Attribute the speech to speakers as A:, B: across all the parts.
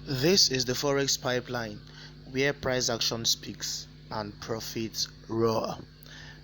A: This is the Forex pipeline where price action speaks and profits roar.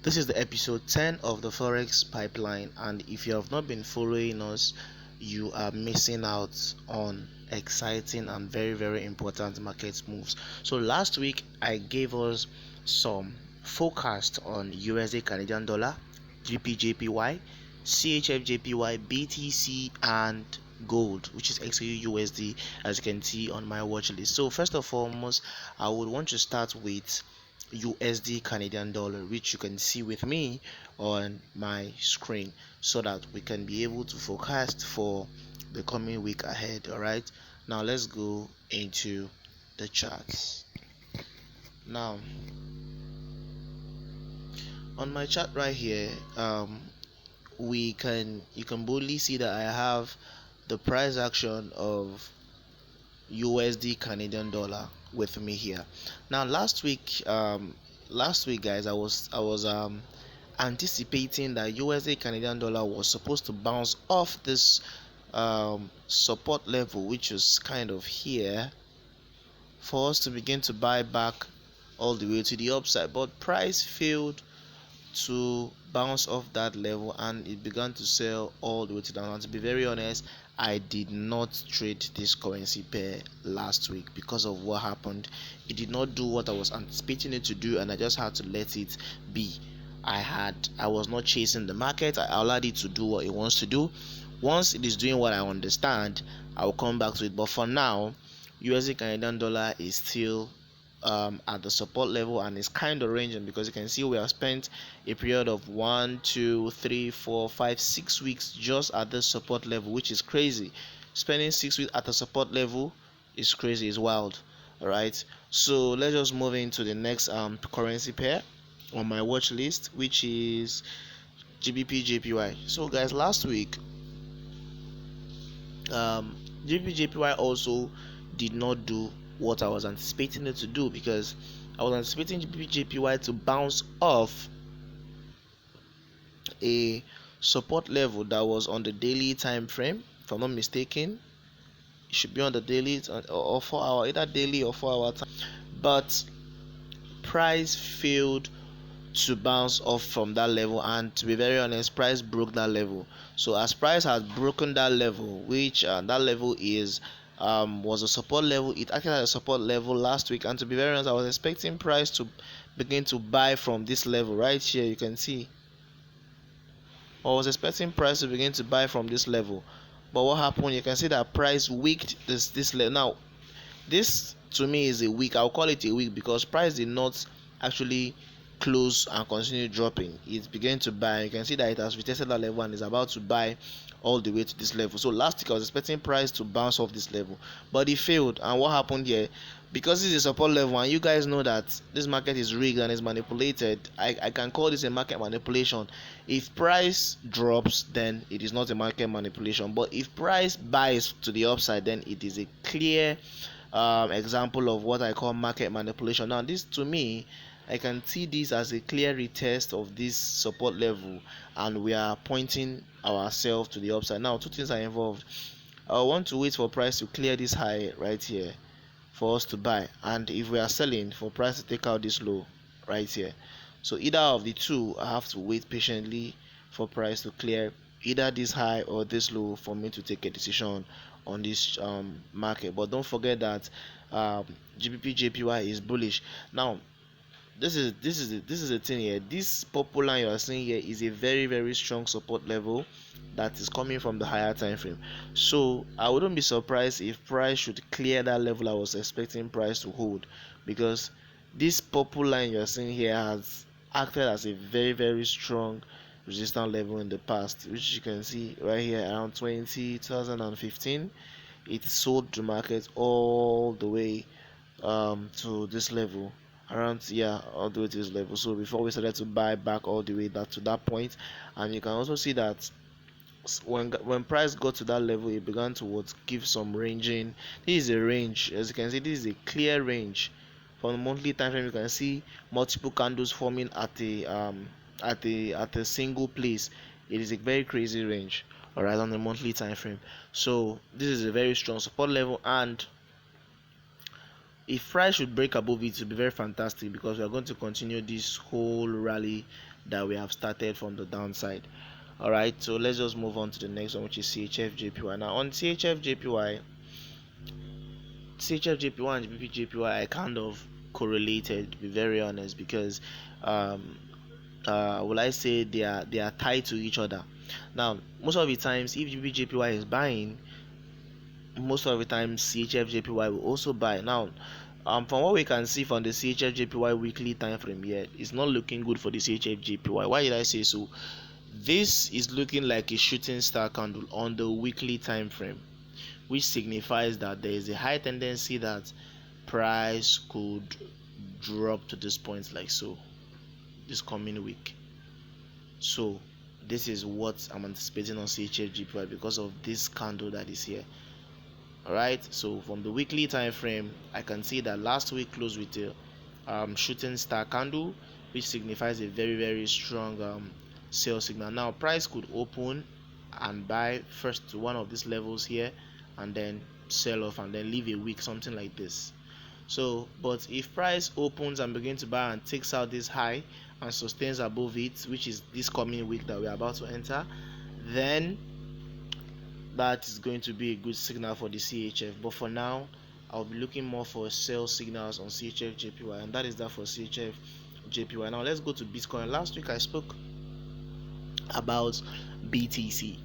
A: This is the episode 10 of the Forex pipeline, and if you have not been following us, you are missing out on exciting and very important market moves. So last week I gave us some forecast on USD Canadian dollar, GPJPY, CHFJPY, BTC, and gold, which is XAU USD, as you can see on my watch list. So first and foremost, I would want to start with USD Canadian dollar, which you can see with me on my screen, so that we can be able to forecast for the coming week ahead. All right, now let's go into the charts. Now on my chart right here, you can boldly see that I have the price action of USD Canadian dollar with me here. Now last week guys, I was anticipating that USD Canadian dollar was supposed to bounce off this support level, which was kind of here, for us to begin to buy back all the way to the upside, but price failed to bounce off that level and it began to sell all the way to down. And to be very honest, I did not trade this currency pair last week because of what happened. It did not do what I was anticipating it to do, and I just had to let it be. I was not chasing the market. I allowed it to do what it wants to do. Once it is doing what I understand, I will come back to it. But for now, USD Canadian dollar is still at the support level and it's kind of ranging, because you can see we have spent a period of 1 2 3 4 5 6 weeks just at the support level, which is crazy. Spending 6 weeks at the support level is crazy, it's wild. All right, so let's just move into the next currency pair on my watch list, which is GBP/JPY. So guys, last week GBP/JPY also did not do what I was anticipating it to do, because I was anticipating GBP/JPY to bounce off a support level that was on the daily time frame. If I'm not mistaken, it should be on the daily or 4 hour, either daily or 4 hour time. But price failed to bounce off from that level, and to be very honest, price broke that level. So as price has broken that level, which that level is was a support level, it acted as a support level last week, and to be very honest, I was expecting price to begin to buy from this level right here. You can see I was expecting price to begin to buy from this level, but what happened? You can see that price wicked this level. Now this to me is a week. I'll call it a week because price did not actually close and continue dropping. It began to buy. You can see that it has retested that level and is about to buy all the way to this level. So last week I was expecting price to bounce off this level, but it failed. And what happened here? Because this is a support level and you guys know that this market is rigged and is manipulated, I can call this a market manipulation. If price drops, then it is not a market manipulation, but if price buys to the upside, then it is a clear example of what I call market manipulation. Now this, to me, I can see this as a clear retest of this support level, and we are pointing ourselves to the upside. Now two things are involved. I want to wait for price to clear this high right here for us to buy, and if we are selling, for price to take out this low right here. So either of the two, I have to wait patiently for price to clear either this high or this low for me to take a decision on this market. But don't forget that GBP/JPY is bullish. Now this is the thing here. This purple line you are seeing here is a very strong support level that is coming from the higher time frame. So I wouldn't be surprised if price should clear that level I was expecting price to hold, because this purple line you are seeing here has acted as a very strong resistance level in the past, which you can see right here around 2015. It sold the market all the way to this level, around, yeah, all the way to this level. So before we started to buy back all the way that to that point, and you can also see that when price got to that level, it began to give some ranging. This is a range, as you can see. This is a clear range. From the monthly time frame, you can see multiple candles forming at a single place. It is a very crazy range, all right, on the monthly time frame. So this is a very strong support level, and If price should break above it, it will be very fantastic because we are going to continue this whole rally that we have started from the downside. All right, so let's just move on to the next one, which is CHF JPY. Now on CHF JPY, and GBP JPY, I kind of correlated, to be very honest, because um, will I say they are tied to each other. Now, most of the times, if GBP JPY is buying, most of the time CHF JPY will also buy. Now, from what we can see from the CHF JPY weekly time frame here, it's not looking good for the CHF JPY. Why did I say so? This is looking like a shooting star candle on the weekly time frame, which signifies that there is a high tendency that price could drop to this point like so this coming week. So this is what I'm anticipating on CHF JPY because of this candle that is here. Alright, so from the weekly time frame, I can see that last week closed with a shooting star candle, which signifies a very strong sell signal. Now price could open and buy first to one of these levels here and then sell off and then leave a week, something like this. So but if price opens and begins to buy and takes out this high and sustains above it, which is this coming week that we are about to enter, then that is going to be a good signal for the CHF. But for now, I'll be looking more for sell signals on CHF JPY, and that is that for CHF JPY. Now let's go to Bitcoin. Last week I spoke about BTC,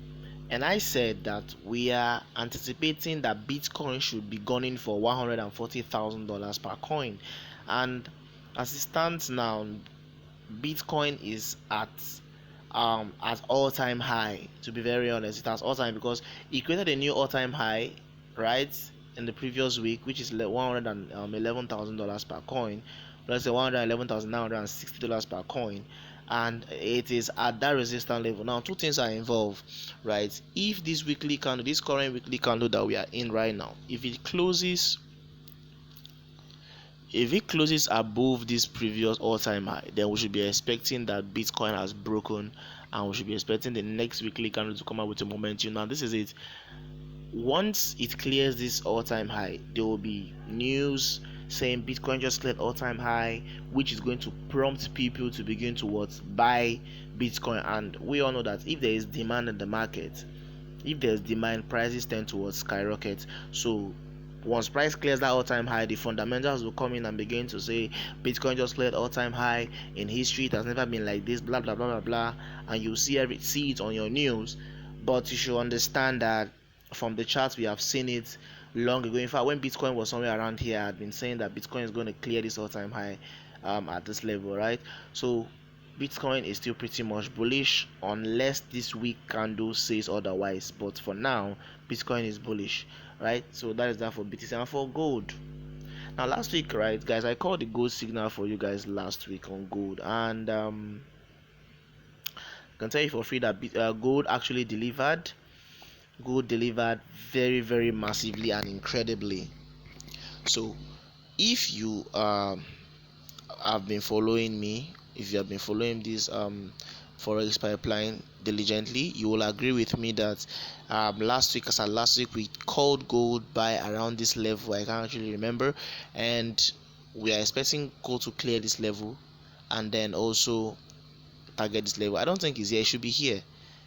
A: and I said that we are anticipating that Bitcoin should be gunning for $140,000 per coin, and as it stands now, Bitcoin is at all-time high. To be very honest, it has all-time because it created a new all-time high, right, in the previous week, which is $111,000 per coin. Let's say $111,960 per coin, and it is at that resistance level. Now, two things are involved, right? If this weekly candle, this current weekly candle that we are in right now, if it closes above this previous all-time high, then we should be expecting that Bitcoin has broken, and we should be expecting the next weekly candle to come out with a momentum. Now this is it. Once it clears this all-time high, there will be news saying Bitcoin just cleared all-time high, which is going to prompt people to begin to buy Bitcoin. And we all know that if there is demand in the market, if there's demand, prices tend to skyrocket. So once price clears that all-time high, the fundamentals will come in and begin to say Bitcoin just cleared all-time high in history, it has never been like this, blah blah blah blah blah, and you see it on your news. But you should understand that from the charts we have seen it long ago. In fact, when Bitcoin was somewhere around here, I had been saying that Bitcoin is going to clear this all-time high at this level, right? So Bitcoin is still pretty much bullish unless this week candle says otherwise. But for now, Bitcoin is bullish, right? So that is that for BTC. And for gold, now last week, right, guys, I called the gold signal for you guys last week on gold, and I can tell you for free that gold actually delivered. Gold delivered very massively and incredibly. So if you have been following me, if you have been following this Forex pipeline diligently, you will agree with me that last week we called gold by around this level. I can't actually remember, and we are expecting gold to clear this level and then also target this level. I don't think it's here. It should be here. It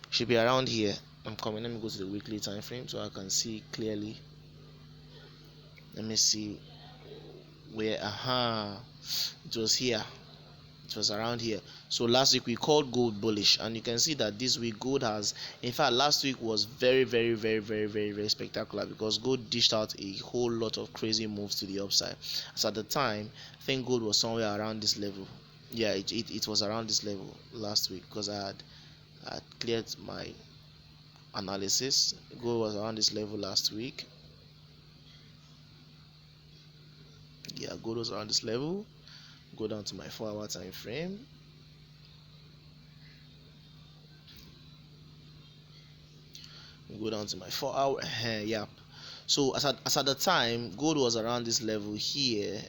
A: should be around here. I'm coming. Let me go to the weekly time frame so I can see clearly. Let me see where. It was here. It was around here. So last week we called gold bullish, and you can see that this week gold has, in fact, last week was very spectacular because gold dished out a whole lot of crazy moves to the upside. So at the time, I think gold was somewhere around this level. Yeah, it was around this level last week because I had cleared my analysis. Gold was around this level last week. Yeah, gold was around this level. Go down to my 4-hour time frame. Go down to my 4-hour. Yeah. So as at the time, gold was around this level here.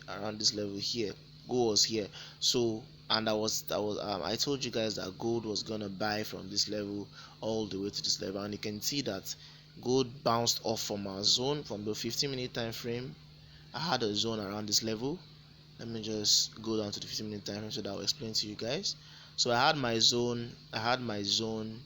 A: Gold was here. So and I told you guys that gold was gonna buy from this level all the way to this level, and you can see that gold bounced off from our zone from the 15-minute time frame I had a zone around this level. Let me just go down to the 15-minute time frame so that I'll explain to you guys. So I had my zone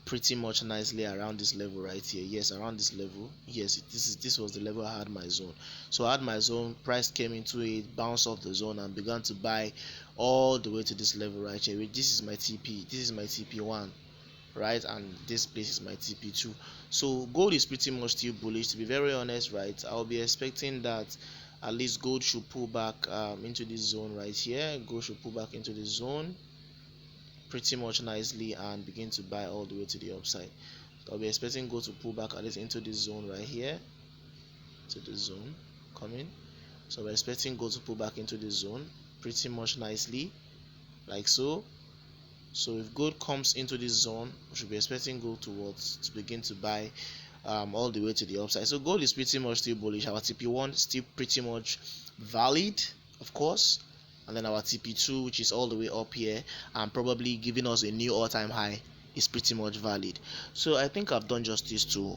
A: pretty much nicely around this level right here. Yes, around this level. Yes, this was the level I had my zone. So I had my zone, price came into it, bounced off the zone and began to buy all the way to this level right here. This is my TP. This is my TP1, right? And this place is my TP2. So gold is pretty much still bullish, to be very honest, right? I'll be expecting that at least gold should pull back into this zone right here. Gold should pull back into this zone pretty much nicely and begin to buy all the way to the upside. So I'll be expecting gold to pull back at least into this zone right here, to this zone coming. So we're expecting gold to pull back into this zone pretty much nicely, like so. So if gold comes into this zone, we should be expecting gold to begin to buy all the way to the upside. So gold is pretty much still bullish. Our TP1 still pretty much valid, of course, and then our TP2, which is all the way up here and probably giving us a new all-time high, is pretty much valid. So I think I've done justice to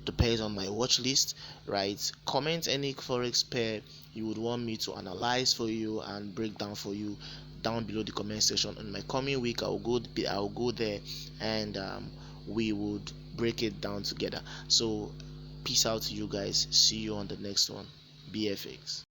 A: the pairs on my watch list, right? Comment any forex pair you would want me to analyze for you and break down for you down below the comment section. In my coming week, I'll go there and we would break it down together. So peace out to you guys. See you on the next one. BFX.